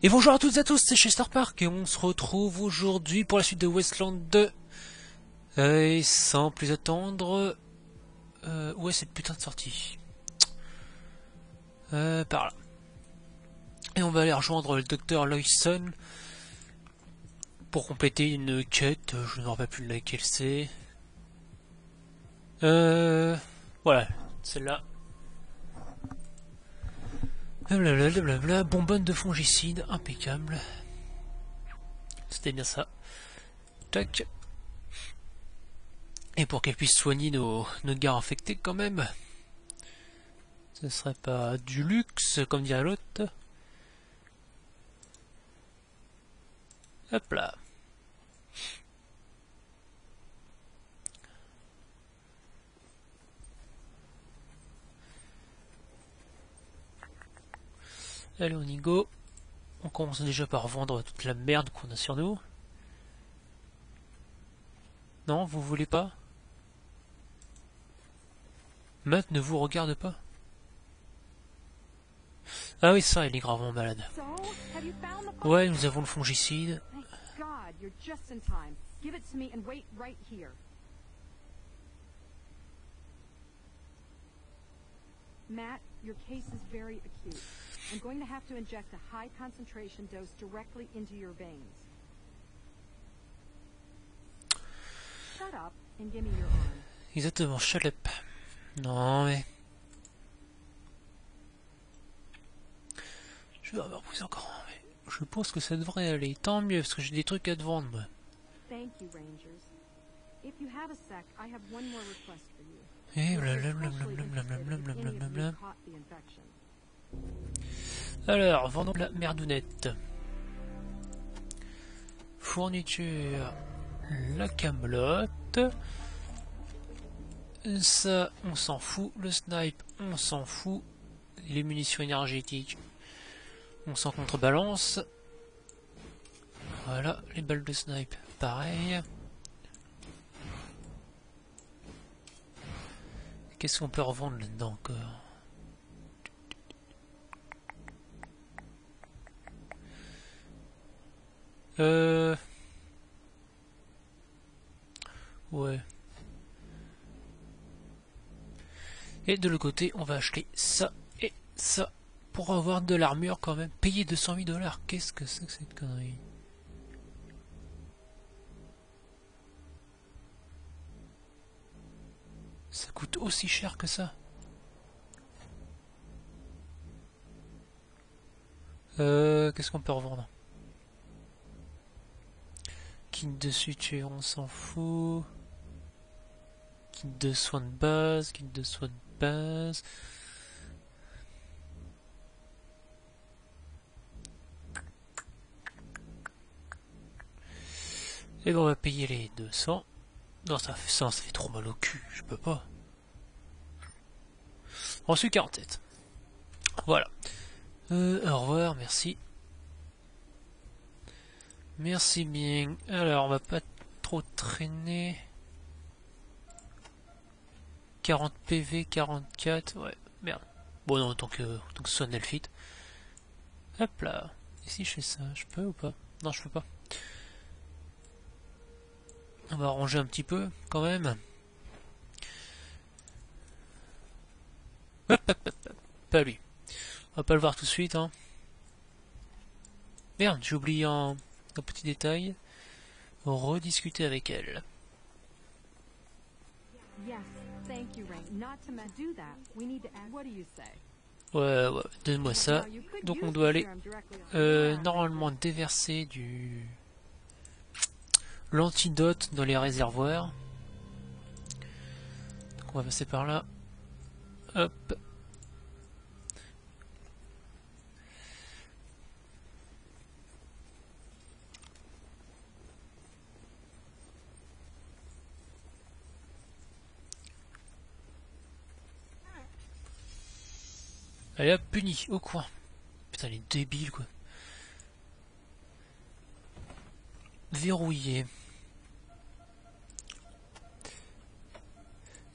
Et bonjour à toutes et à tous, c'est Chester Park et on se retrouve aujourd'hui pour la suite de Wasteland 2. Et sans plus attendre... où est cette putain de sortie? Par là. Et on va aller rejoindre le docteur Lawson pour compléter une quête, je ne me rappelle plus de laquelle c'est. Voilà, celle-là. Blablabla, bonbonne de fongicide, impeccable. C'était bien ça. Tac. Et pour qu'elle puisse soigner nos gars infectés quand même. Ce serait pas du luxe, comme dirait l'autre. Hop là. Allez, on y go. On commence déjà par vendre toute la merde qu'on a sur nous. Non, vous voulez pas? Matt ne vous regarde pas? Ah oui, ça, il est gravement malade. Ouais, nous avons le fongicide. Matt, your case is very acute. I'm going to have to inject a high concentration dose directly into your veins. Shut up and give me your arm. Exactement, shut up. Non mais... Je vais avoir poussé encore. Mais je pense que ça devrait aller. Tant mieux, parce que j'ai des trucs à te vendre, moi. Thank you, Rangers. If you have a sec, I have one more request for you. Et blablabla. Alors, vendons la merdounette. Fourniture, la camelote. Ça, on s'en fout. Le snipe, on s'en fout. Les munitions énergétiques, on s'en contrebalance. Voilà, les balles de snipe, pareil. Qu'est-ce qu'on peut revendre là-dedans encore? Ouais. Et de l'autre côté, on va acheter ça et ça pour avoir de l'armure quand même. Payer 200 000 $, qu'est-ce que c'est que cette connerie? Ça coûte aussi cher que ça? Qu'est-ce qu'on peut revendre? Kit de suture, on s'en fout. Kit de soins de base, kit de soins de base. Et bon, on va payer les 200. Non, ça fait trop mal au cul, je peux pas. Ensuite 47. Voilà. Au revoir, merci. Merci bien. Alors, on va pas trop traîner. 40 PV, 44, ouais, merde. Bon non, tant que ce soit Nelfit. Hop là. Et si je fais ça, je peux ou pas? Non, je peux pas. On va ranger un petit peu, quand même. Hop, hop, hop, hop. Pas lui. On va pas le voir tout de suite, hein. Merde, j'ai oublié un petit détail. Rediscuter avec elle. Ouais, ouais, donne-moi ça. Donc on doit aller normalement déverser du l'antidote dans les réservoirs. Donc on va passer par là. Hop. Allez hop, puni, au coin. Putain, il est débile quoi. Verrouillé.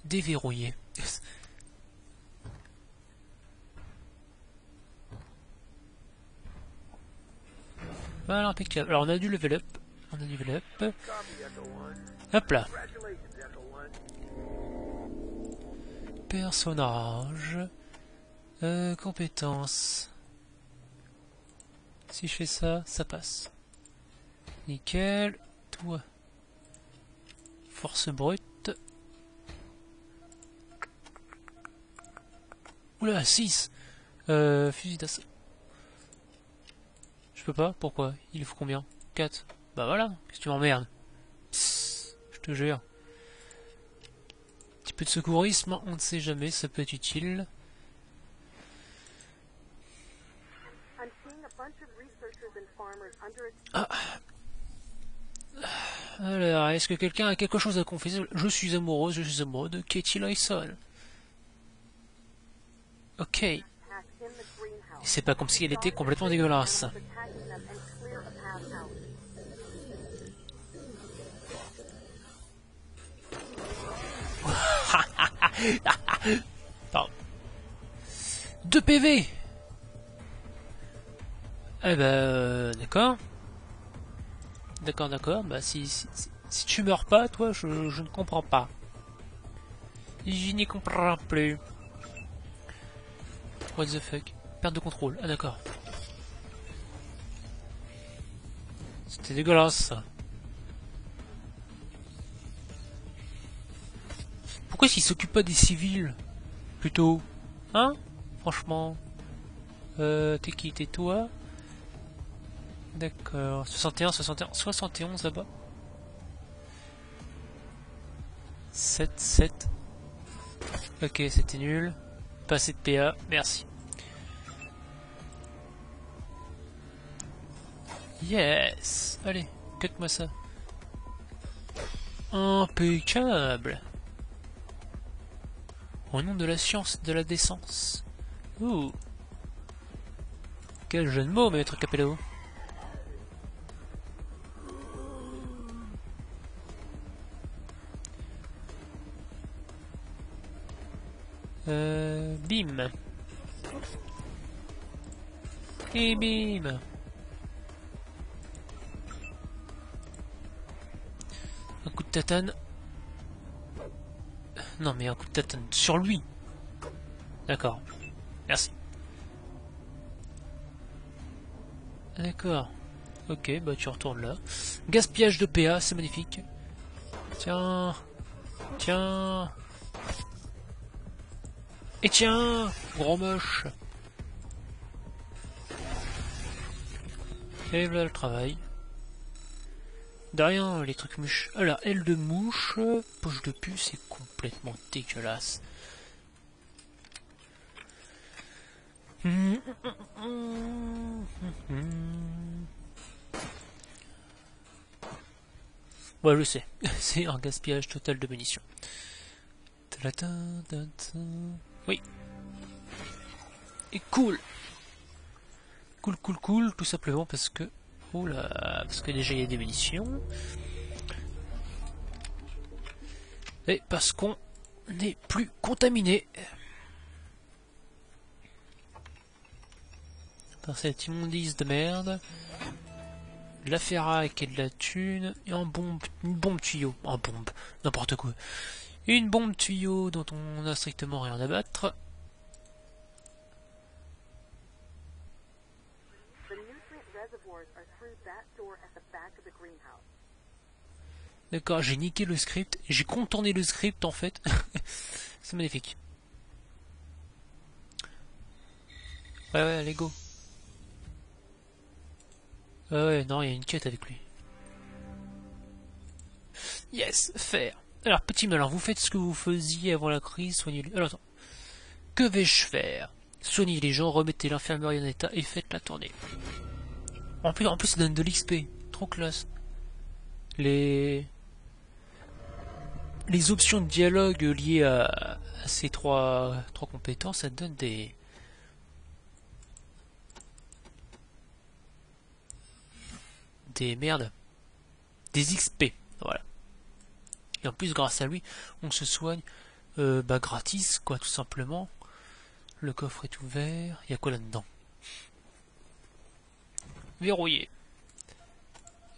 Déverrouillé. Voilà, impeccable. Alors on a du level up. On a du level up. Hop là. Personnage. Compétences. Si je fais ça, ça passe. Nickel. Toi. Force brute. Oula, 6. Fusil d'assaut. Je peux pas, pourquoi? Il faut combien? 4. Bah voilà, qu'est-ce que tu m'emmerdes? Je te jure. Un petit peu de secourisme, on ne sait jamais, ça peut être utile. Ah. Alors, est-ce que quelqu'un a quelque chose à confesser? Je suis amoureuse de Katie Lyson. Ok. Et c'est pas comme si elle était complètement dégueulasse. Pardon. 2 PV. Eh ben, d'accord. D'accord. Bah si tu meurs pas, toi, je ne comprends pas. Je n'y comprends plus. What the fuck? Perte de contrôle. Ah d'accord. C'était dégueulasse ça. Pourquoi s'il s'occupe pas des civils? Plutôt. Hein? Franchement. T'es qui? T'es toi? D'accord. 71 là-bas. 7. Ok, c'était nul. Pas assez de PA, merci. Yes. Allez, cut-moi ça. Impeccable. Au nom de la science et de la décence. Ouh. Quel jeu de mots, maître Capello. Bim. Et bim. Un coup de tatane. Non mais un coup de tatane sur lui. D'accord. Merci. D'accord. Ok, bah tu retournes là. Gaspillage de PA, c'est magnifique. Tiens. Et tiens, gros moche. Et voilà le travail. De rien, les trucs mouches. Alors, aile de mouche, poche de puce, c'est complètement dégueulasse. Ouais, je sais. C'est un gaspillage total de munitions. Oui. Et cool. Cool, tout simplement parce que... Oula, parce que déjà il y a des munitions. Et parce qu'on n'est plus contaminé par cette immondice de merde. De la ferraille et de la thune. Et une bombe tuyau. En bombe, n'importe quoi. Une bombe tuyau dont on n'a strictement rien à battre. D'accord, j'ai niqué le script, j'ai contourné le script en fait. C'est magnifique. Ouais, allez go. Ouais, non, il y a une quête avec lui. Yes, faire. Alors, petit malin, vous faites ce que vous faisiez avant la crise, soignez-les. Alors, attends. Que vais-je faire? Soignez les gens, remettez l'infirmerie en état et faites la tournée. En plus, ça donne de l'XP. Trop classe. Les options de dialogue liées à ces trois compétences, ça donne des merdes. Des XP. Voilà. Et en plus, grâce à lui, on se soigne gratis, quoi, tout simplement. Le coffre est ouvert. Il y a quoi là-dedans? Verrouillé.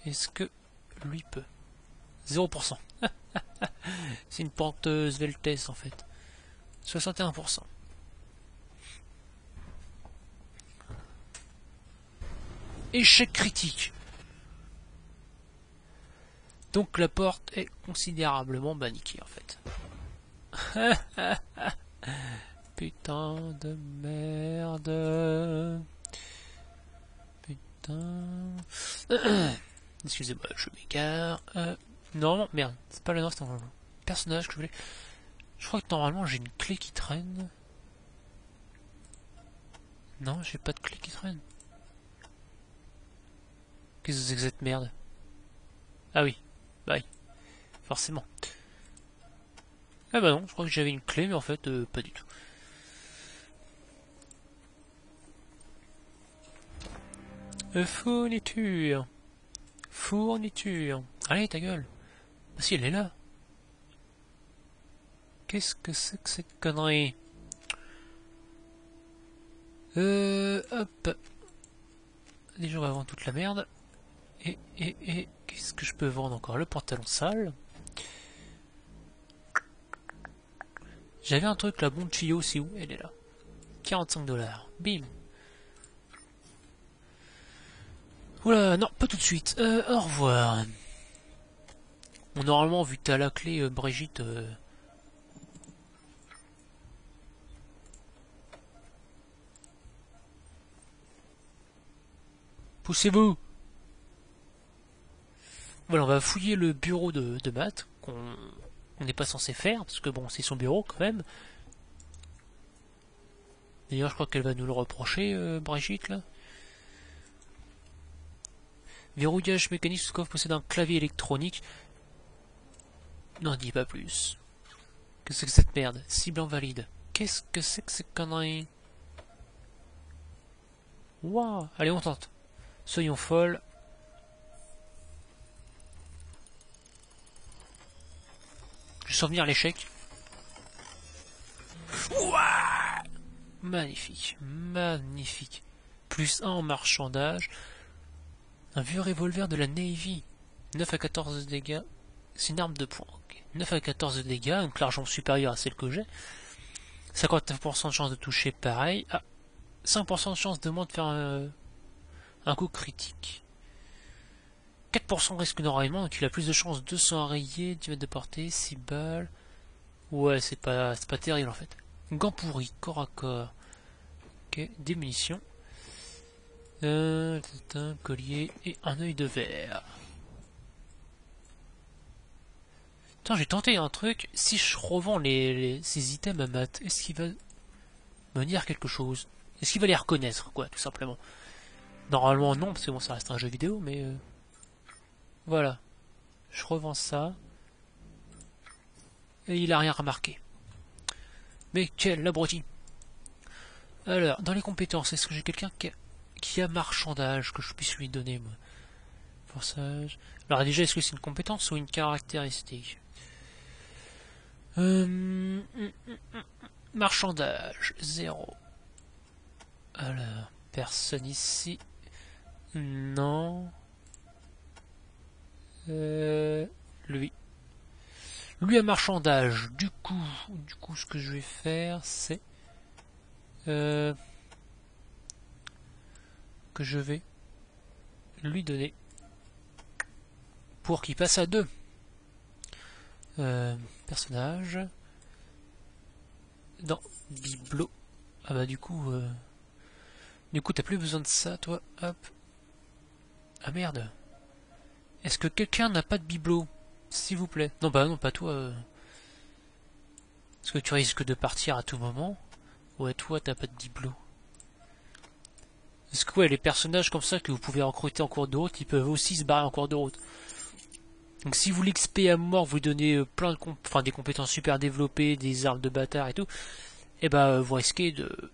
Est-ce que lui peut? 0%. C'est une pente sveltesse en fait. 61%. Échec critique. Donc la porte est considérablement banniquée en fait. Putain de merde. Putain. Excusez-moi, je m'égare. Non, merde, c'est pas là, c'est un personnage que je voulais. Je crois que normalement j'ai une clé qui traîne. Non, j'ai pas de clé qui traîne. Qu'est-ce que c'est que cette merde? Ah oui, bah oui, forcément. Ah bah non, je crois que j'avais une clé, mais en fait, pas du tout. Fourniture. Fourniture. Allez, ta gueule. Ah si, elle est là. Qu'est-ce que c'est que cette connerie? Hop. Déjà, on va vendre toute la merde. Et qu'est-ce que je peux vendre encore? Le pantalon sale. J'avais un truc, la bombe de tuyau, c'est où? Elle est là. 45$. Bim. Oula, non, pas tout de suite. Au revoir. Bon, normalement, vu que t'as la clé, Brigitte... Poussez-vous! Voilà, on va fouiller le bureau de Matt, qu'on n'est pas censé faire, parce que bon, c'est son bureau quand même. D'ailleurs, je crois qu'elle va nous le reprocher, Brigitte, là. Verrouillage mécanique, ce coffre possède un clavier électronique. N'en dis pas plus. Qu'est-ce que c'est que cette merde? Cible invalide. Qu'est-ce que c'est que ces conneries? Waouh! Allez, on tente. Soyons folles. Je sens venir l'échec. Ouah! Magnifique, magnifique. Plus 1 en marchandage. Un vieux revolver de la Navy. 9 à 14 dégâts. C'est une arme de poing. Okay. 9 à 14 dégâts, donc largement supérieure à celle que j'ai. 59% de chance de toucher, pareil. Ah, 5% de chance de moins de faire un coup critique. 4% de risque d'enrayement, donc il a plus de chances de s'enrayer, 10 mètres de portée, 6 balles. Ouais, c'est pas terrible en fait. Gants pourris, corps à corps. Ok, des munitions. Un collier et un œil de verre. Putain, j'ai tenté un truc. Si je revends ces items à Matt, est-ce qu'il va me dire quelque chose? Est-ce qu'il va les reconnaître, quoi, tout simplement? Normalement non, parce que bon, ça reste un jeu vidéo, mais voilà. Je revends ça. Et il a rien remarqué. Mais quel abruti! Alors, dans les compétences, est-ce que j'ai quelqu'un qui a marchandage que je puisse lui donner, moi? Forçage. Alors déjà, est-ce que c'est une compétence ou une caractéristique? Marchandage, 0. Alors, personne ici. Non. Lui. Lui a marchandage. Du coup, ce que je vais faire, c'est que je vais lui donner pour qu'il passe à 2. Personnage. Dans bibelot. Ah bah du coup t'as plus besoin de ça, toi. Hop. Ah merde. Est-ce que quelqu'un n'a pas de bibelot, s'il vous plaît? Non, bah non, pas toi. Est-ce que tu risques de partir à tout moment? Ouais, toi, t'as pas de bibelot. Est-ce que ouais, les personnages comme ça que vous pouvez recruter en cours de route, ils peuvent aussi se barrer en cours de route. Donc si vous l'XP à mort, vous donnez plein de des compétences super développées, des armes de bâtard et tout, et bah vous risquez de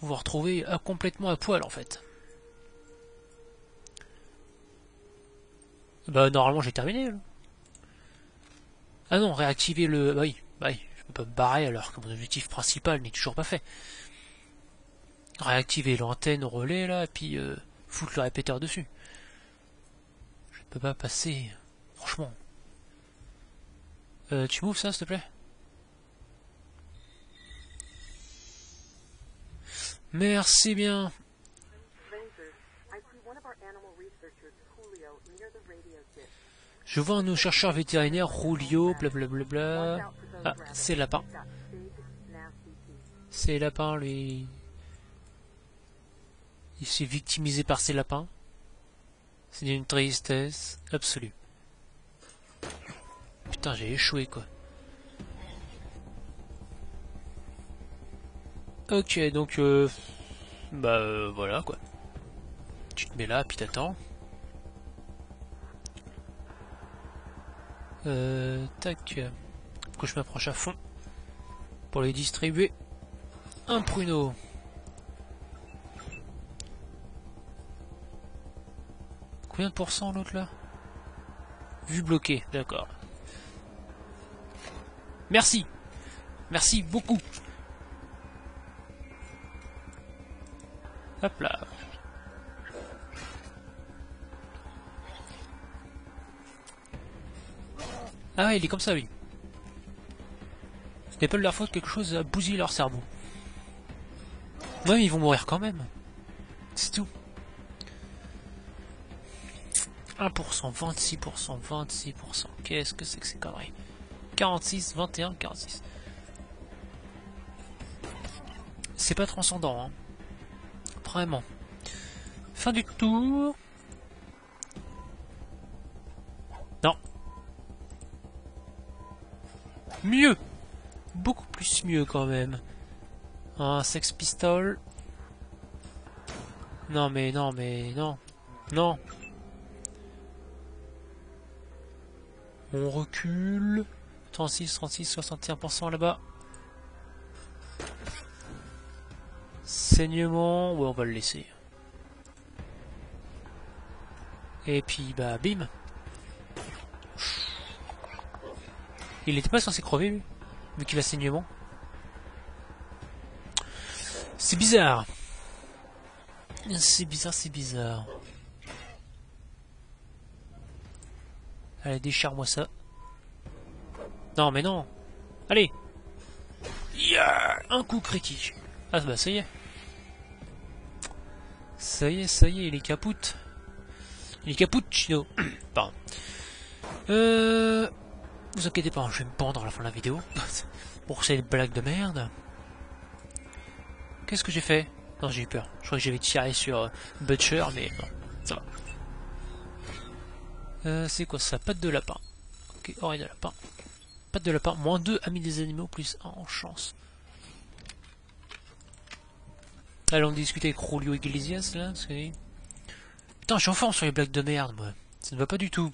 vous retrouver complètement à poil en fait. Bah normalement j'ai terminé là. Ah non, réactiver le... Bah oui, je peux pas me barrer alors que mon objectif principal n'est toujours pas fait. Réactiver l'antenne au relais là, et puis foutre le répéteur dessus. On peut pas passer. Franchement. Tu m'ouvres ça, s'il te plaît? Merci bien. Je vois un de nos chercheurs vétérinaires, Julio, blablabla. Ah, c'est le lapin. C'est le lapin, lui. Il s'est victimisé par ces lapins. C'est d'une tristesse absolue. Putain, j'ai échoué, quoi. Ok, donc voilà, quoi. Tu te mets là, puis t'attends. Tac. Faut que je m'approche à fond pour les distribuer. Un pruneau. Combien de pourcents l'autre là? Vue bloquée, d'accord. Merci. Merci beaucoup. Hop là. Ah ouais, il est comme ça lui. Ce n'est pas de leur faute, quelque chose a bousillé leur cerveau. Ouais, mais ils vont mourir quand même. C'est tout. 1%, 26%, 26%. Qu'est-ce que c'est que ces conneries? 46, 21, 46. C'est pas transcendant, hein. Vraiment. Fin du tour. Non. Mieux. Beaucoup plus mieux quand même. Un Sex Pistol. Non mais non mais non. Non. On recule. 36, 36, 61% là-bas. Saignement. Ouais, on va le laisser. Et puis bah bim. Il était pas censé crever lui, vu qu'il a saignement. C'est bizarre. C'est bizarre, c'est bizarre. Allez, déchire-moi ça. Non, mais non. Allez. Yeah, un coup critique. Ah bah ça y est. Ça y est, il est capoute. Il est cappuccino. Pardon. Vous inquiétez pas, je vais me pendre à la fin de la vidéo. Pour cette blague de merde. Qu'est-ce que j'ai fait? Non, j'ai eu peur. Je crois que j'avais tiré sur Butcher, mais non, ça va. C'est quoi ça? Patte de lapin. Ok, oreille de lapin. Patte de lapin, moins 2 amis des animaux, plus 1 en chance. Allons discuter avec Julio Iglesias là. Parce que... Putain, je suis en forme sur les blagues de merde, moi. Ça ne va pas du tout.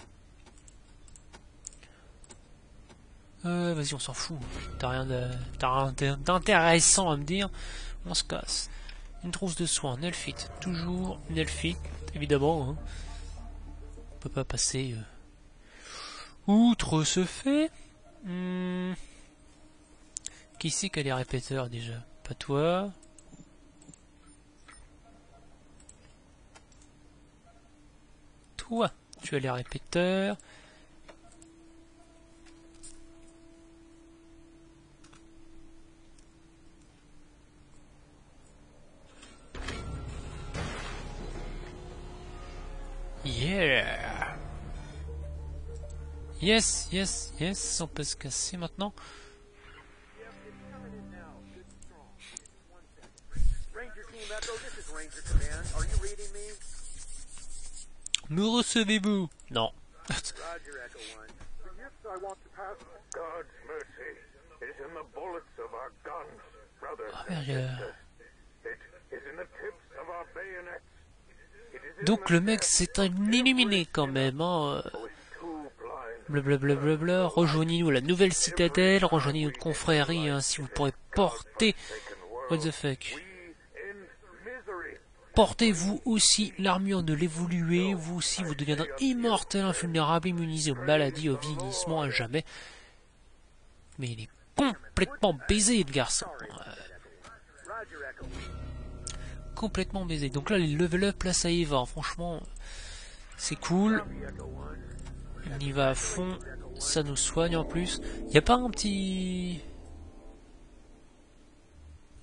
Vas-y, on s'en fout. T'as rien d'intéressant à me dire. On se casse. Une trousse de soins, Nelfit. Toujours Nelfit, évidemment. Hein. On peut pas passer outre ce fait. Qui c'est qui a les répéteurs déjà? Pas toi. Toi, tu as les répéteurs. Yeah. Yes, yes, yes, on peut se casser maintenant. Me recevez-vous? Non. Ah merde. Donc le mec c'est un illuminé quand même, hein. Blablabla, rejoignez-nous à la nouvelle citadelle, rejoignez notre confrérie, hein, si vous pourrez porter... What the fuck? Portez vous aussi l'armure de l'évolué, vous aussi vous deviendrez immortel, invulnérable, immunisé aux maladies, au vieillissement à jamais. Mais il est complètement baisé le garçon. Complètement baisé. Donc là les level up, là ça y va, franchement... C'est cool. On y va à fond. Ça nous soigne en plus. Y a pas un petit...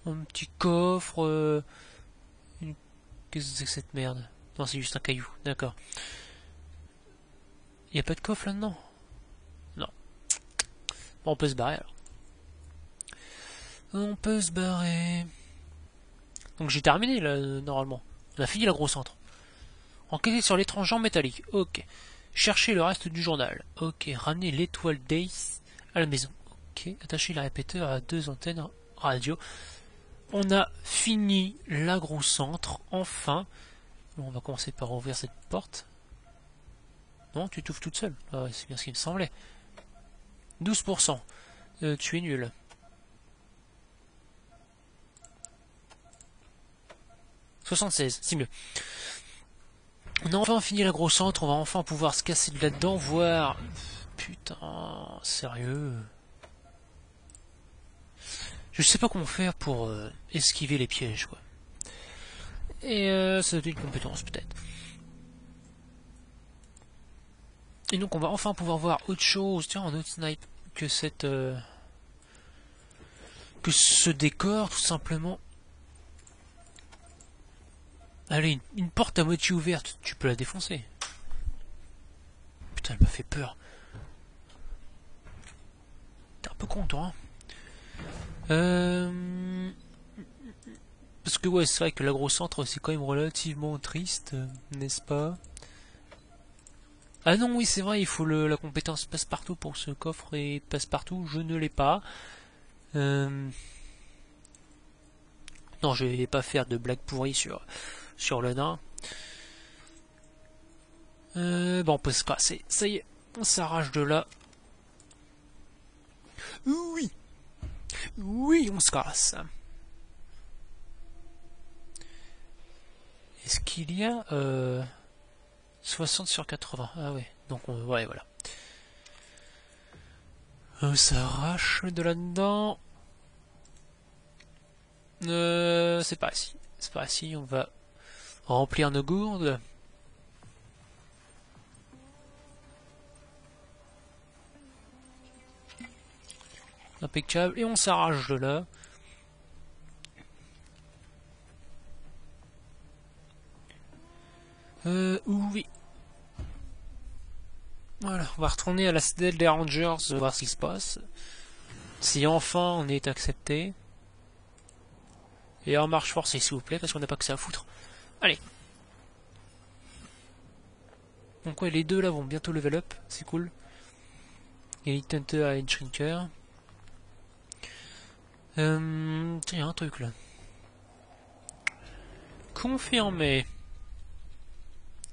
Un petit coffre... Qu'est-ce que c'est que cette merde? Non, c'est juste un caillou. D'accord. Y a pas de coffre là-dedans? Non. Bon, on peut se barrer alors. On peut se barrer. Donc j'ai terminé là, normalement. On a fini la grosse centre. Enquêter sur l'étranger en métallique. Ok. Chercher le reste du journal. Ok. Ramener l'étoile Dace à la maison. Ok. Attacher le répéteur à 2 antennes radio. On a fini la grosse centre. Enfin. Bon, on va commencer par ouvrir cette porte. Non, tu t'ouvres toute seule. Ah ouais, c'est bien ce qui me semblait. 12%. Tu es nul. « 76, c'est mieux. On a enfin fini la grosse centre, on va enfin pouvoir se casser de là-dedans, voir... Putain, sérieux. Je sais pas comment faire pour esquiver les pièges, quoi. Et ça doit être une compétence, peut-être. Et donc on va enfin pouvoir voir autre chose, tiens, un autre snipe, que cette... que ce décor, tout simplement. Allez, une porte à moitié ouverte, tu peux la défoncer. Putain, elle m'a fait peur. T'es un peu con, toi, hein. Parce que ouais, c'est vrai que la grosse centre, c'est quand même relativement triste, n'est-ce pas? Ah non, oui, c'est vrai, il faut la compétence passe-partout pour ce coffre, et passe-partout, je ne l'ai pas. Non, je vais pas faire de blagues pourries sur le nain. Bon, on peut se casser. Ça y est, on s'arrache de là. Oui, oui, on se casse. Est-ce qu'il y a 60 sur 80? Ah ouais, donc ouais, voilà. On s'arrache de là-dedans. C'est pas ici. C'est pas ici, on va remplir nos gourdes. Impeccable. Et on s'arrache de là. Oui. Voilà, on va retourner à la citadelle des Rangers, voir ce qui se passe. Si enfin on est accepté. Et en marche forcée, s'il vous plaît, parce qu'on n'a pas que ça à foutre. Allez. Donc ouais, les deux là vont bientôt level up, c'est cool. Il y a Hit Hunter et Shrinker. Tiens, il y a un truc là. Confirmé.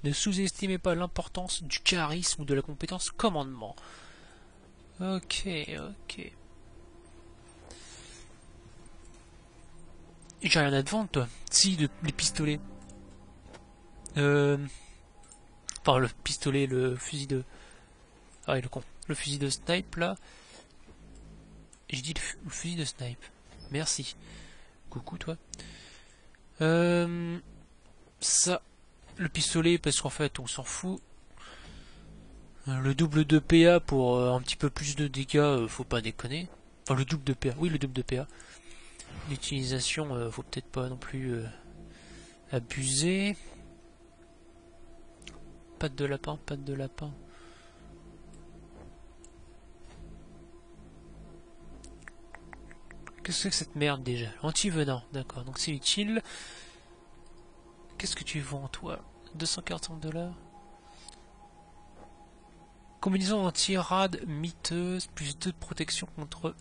Ne sous-estimez pas l'importance du charisme ou de la compétence commandement. Ok, ok. J'ai rien à te vendre, toi. Si, les pistolets. Enfin, le pistolet, le fusil de... Ah oui, le con. Le fusil de snipe, là. J'ai dit le fusil de snipe. Merci. Coucou, toi. Ça... Le pistolet, parce qu'en fait, on s'en fout. Le double de PA pour un petit peu plus de dégâts, faut pas déconner. Enfin, le double de PA. Oui, le double de PA. L'utilisation, faut peut-être pas non plus abuser. Patte de lapin, patte de lapin. Qu'est-ce que c'est que cette merde déjà? Anti-venin, d'accord, donc c'est utile. Qu'est-ce que tu vends toi? 240$. Combinaison anti-rad miteuse, plus 2 de protection contre...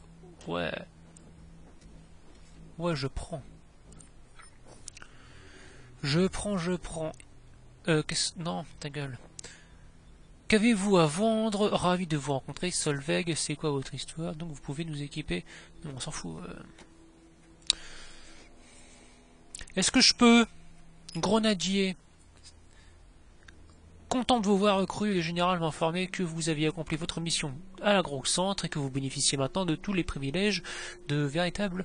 Ouais. Ouais, je prends. Je prends. Non, ta gueule. Qu'avez-vous à vendre? Ravi de vous rencontrer, Solveig, c'est quoi votre histoire? Donc vous pouvez nous équiper. Non, on s'en fout. Est-ce que je peux? Grenadier. Content de vous voir recru, le général m'a informé que vous aviez accompli votre mission à la grosse centre et que vous bénéficiez maintenant de tous les privilèges de véritables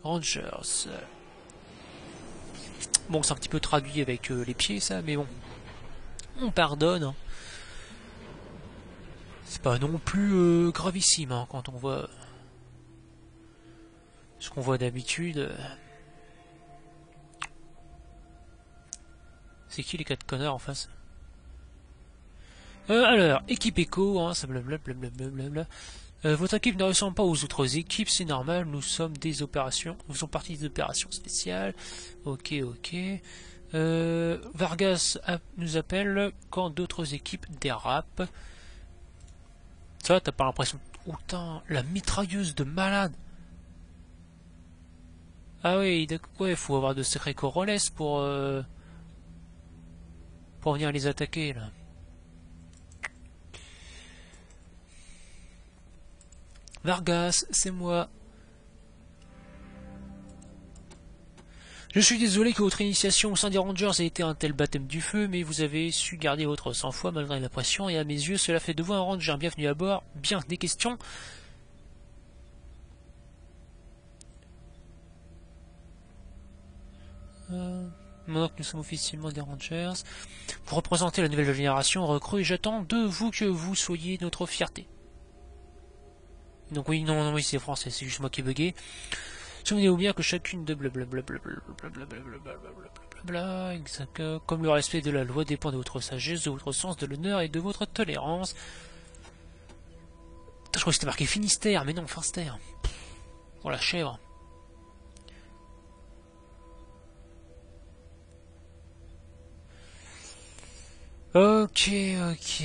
Rangers. Bon, c'est un petit peu traduit avec les pieds, ça, mais bon. On pardonne. Hein. C'est pas non plus gravissime hein, quand on voit ce qu'on voit d'habitude. C'est qui les 4 connards en face? Alors, équipe éco, hein, ça blablabla. Votre équipe ne ressemble pas aux autres équipes, c'est normal, nous sommes des opérations, nous faisons partie des opérations spéciales. Ok, ok. Vargas nous appelle quand d'autres équipes dérapent. Ça, t'as pas l'impression... Oh putain, la mitrailleuse de malade. Ah oui, d'accord, il faut avoir de sacrés corolles pour venir les attaquer, là. Vargas, c'est moi. Je suis désolé que votre initiation au sein des Rangers ait été un tel baptême du feu, mais vous avez su garder votre sang-froid malgré la pression, et à mes yeux, cela fait de vous un Ranger. Bienvenue à bord. Bien, des questions? Maintenant que nous sommes officiellement des Rangers, vous représentez la nouvelle génération recrue, et j'attends de vous que vous soyez notre fierté. Donc oui, non, oui, c'est français, c'est juste moi qui ai bugué. Souvenez-vous bien que chacune de blablabla, exact, comme le respect de la loi dépend de votre sagesse, de votre sens de l'honneur et de votre tolérance. Putain, je crois que c'était marqué Finistère, mais non, Finstère. Oh la chèvre. Ok, ok.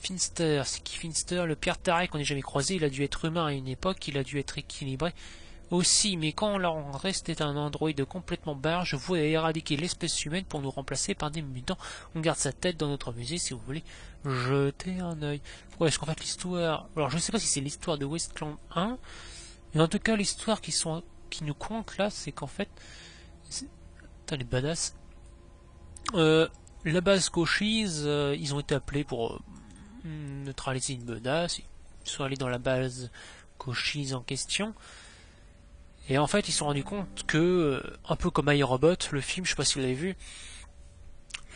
Finster, c'est qui Finster? Le Pierre Tarek qu'on n'ait jamais croisé, il a dû être humain à une époque, il a dû être équilibré aussi, mais quand on l'a rencontré, c'était un androïde complètement barge. Je voulais éradiquer l'espèce humaine pour nous remplacer par des mutants. On garde sa tête dans notre musée si vous voulez jeter un œil. Ouais, est-ce qu'en fait l'histoire... Alors je ne sais pas si c'est l'histoire de Wasteland 1, mais en tout cas l'histoire qui nous conte là, c'est qu'en fait... Putain les badass. La base Cochise, ils ont été appelés pour neutraliser une menace. Ils sont allés dans la base Cochise en question. Et en fait, ils se sont rendus compte que, un peu comme iRobot, le film, je sais pas si vous l'avez vu,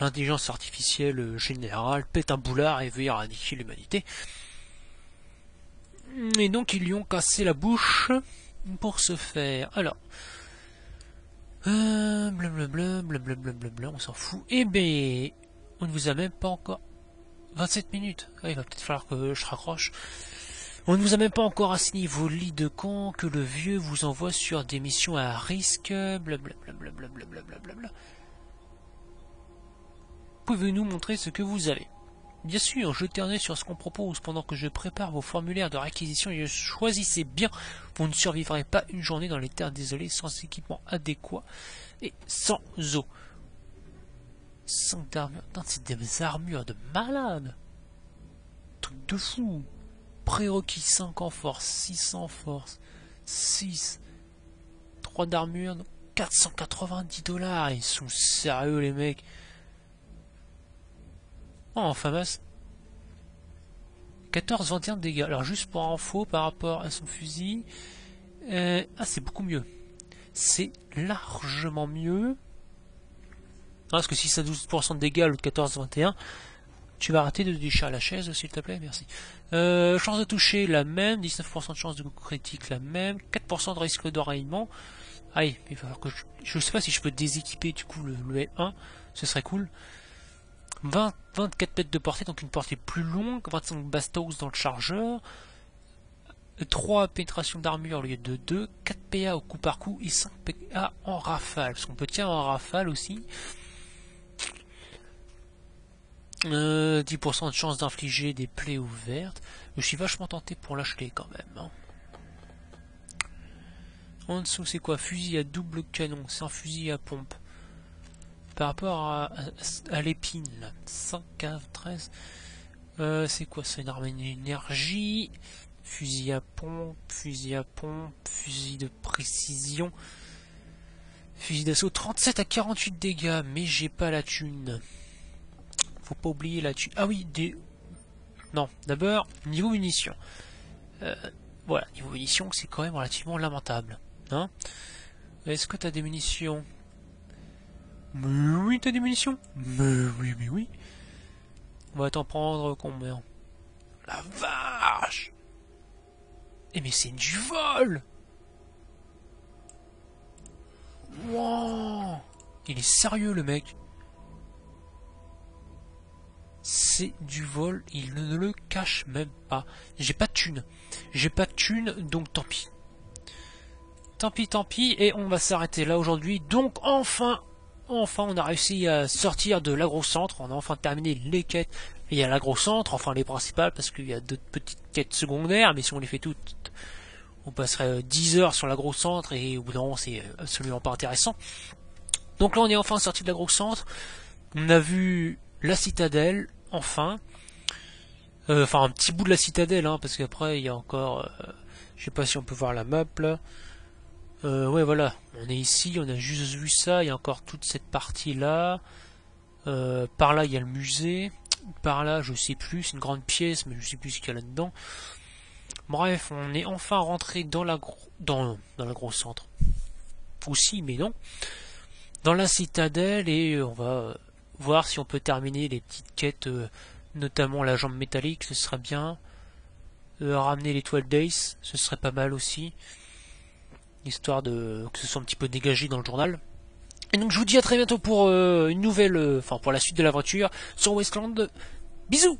l'intelligence artificielle générale pète un boulard et veut éradiquer l'humanité. Et donc, ils lui ont cassé la bouche pour ce faire. Alors, blablabla, on s'en fout. Eh ben, on ne vous a même pas encore... 27 minutes. Ah, il va peut-être falloir que je raccroche. On ne vous a même pas encore assigné vos lits de camp que le vieux vous envoie sur des missions à risque. Blablabla. Pouvez-vous nous montrer ce que vous avez? Bien sûr, jetez un œil sur ce qu'on propose pendant que je prépare vos formulaires de réquisition et choisissez bien. Vous ne survivrez pas une journée dans les terres désolées sans équipement adéquat et sans eau. 5 d'armure. C'est des armures de malade. Truc de fou. Prérequis 5 en force, 6 en force, 6, 3 d'armure, 490 $. Ils sont sérieux les mecs. Oh, en FAMAS. 14-21 de dégâts. Alors juste pour info par rapport à son fusil. C'est beaucoup mieux. C'est largement mieux. Non, parce que si ça a 12% de dégâts, l'autre 14-21, tu vas arrêter de déchirer la chaise, s'il te plaît, merci. Chance de toucher, la même. 19% de chance de coup critique, la même. 4% de risque d'enrayement. Allez, il va falloir que je sais pas si je peux déséquiper du coup le L1, ce serait cool. 24 mètres de portée, donc une portée plus longue. 25 bastos dans le chargeur. 3 pénétrations d'armure au lieu de 2. 4 PA au coup par coup et 5 PA en rafale. Parce qu'on peut tirer en rafale aussi. 10% de chance d'infliger des plaies ouvertes. Je suis vachement tenté pour l'acheter quand même. Hein. En dessous, c'est quoi? Fusil à double canon. C'est un fusil à pompe. Par rapport à l'épine, là. 5 cave 13. C'est quoi ça? Une arme d'énergie. Fusil à pompe. Fusil de précision. Fusil d'assaut 37 à 48 dégâts. Mais j'ai pas la thune. Faut pas oublier la thune. Ah oui, non, d'abord, niveau munitions. Voilà, niveau munitions, c'est quand même relativement lamentable. Hein? Est-ce que t'as des munitions? Mais oui, t'as des munitions? Mais oui. On va t'en prendre combien? La vache! Eh mais c'est du vol! Wow! Il est sérieux le mec. C'est du vol, il ne le cache même pas. J'ai pas de thune. J'ai pas de thune, donc tant pis. Tant pis, et on va s'arrêter là aujourd'hui. Donc enfin on a réussi à sortir de l'agrocentre. On a enfin terminé les quêtes. Il y a l'agrocentre, enfin les principales, parce qu'il y a d'autres petites quêtes secondaires, mais si on les fait toutes, on passerait 10 heures sur l'agrocentre, et au bout d'un moment c'est absolument pas intéressant. Donc là on est enfin sorti de l'agrocentre. On a vu la citadelle, enfin. Enfin un petit bout de la citadelle, hein, parce qu'après il y a encore... je sais pas si on peut voir la map là. Ouais voilà, on est ici, on a juste vu ça, il y a encore toute cette partie là. Par là il y a le musée. Par là je sais plus, c'est une grande pièce, mais je sais plus ce qu'il y a là-dedans. Bref, on est enfin rentré dans l'agro-centre. Aussi, mais non. Dans la citadelle, et on va voir si on peut terminer les petites quêtes, notamment la jambe métallique, ce serait bien. Ramener les 12 Days, ce serait pas mal aussi. Histoire de que ce soit un petit peu dégagé dans le journal. Et donc je vous dis à très bientôt pour une nouvelle, pour la suite de l'aventure sur Wasteland. Bisous!